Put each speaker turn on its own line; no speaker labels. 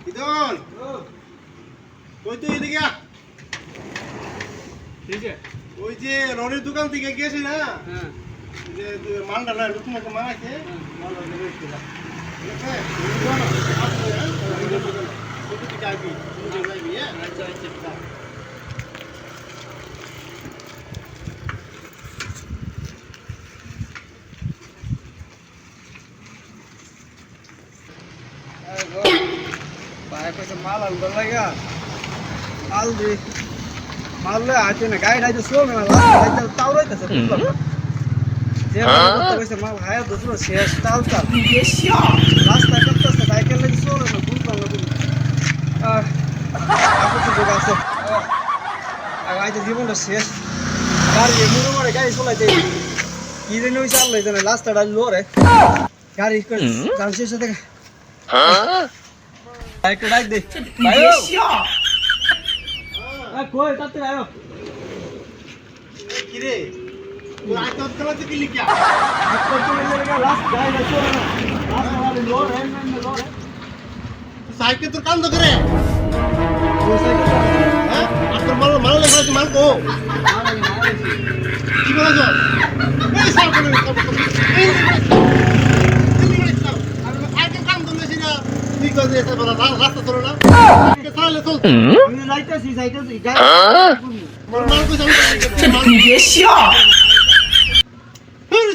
ইদন কই তুই এদিকে আ।
ঠিক আছে
ওই যে রনির দোকান থেকে গেছি না
হ্যাঁ
যে মালটা না নতুন একটা মাল আছে মালটা দেবে কিনা ঠিক আছে কত তুই যাবি তুই যাবি হ্যাঁ
আচ্ছা আচ্ছা भाई पैसे माल हल कर लेगा माल दे माल ले आते ना गाइड आते सो में माल आते ताऊ रहता सब जे माल तो पैसे माल हाया दूसरा शेयर ताऊ का ये क्या रास्ता कब तक साइकिल ले सो ना भूल पाऊंगा आपको तो जगह से आज जीवन शेष गाड़ी मुरो मारे गाड़ी चला दे ये नहीं चल रहा है लास्ट टाइम लो रे गाड़ी कर जान से देख हां एक डाक दे भाई কই তাতে আয়ো
কি রে তুই আজ তো চলাতে কি লিখা
আজ তো তুমি লাগা লাস্ট গাইড আছে না লাস্ট वाले लो रे में लो রে
সাইকেল তোর কান্দ করে
वो साइकिल
হ্যাঁ আর তোর মাল মাল লেগে আছে মাল কো কি বলছো এই সাইকেল এই সাইকেল কান্দ লেছি না তুই কই যে বলা রাস্তা চলো না কে চালে চল
আমি লাইতেছি সাইকেল গাইড
মোর মাল কই যাবে
ये क्या
হুর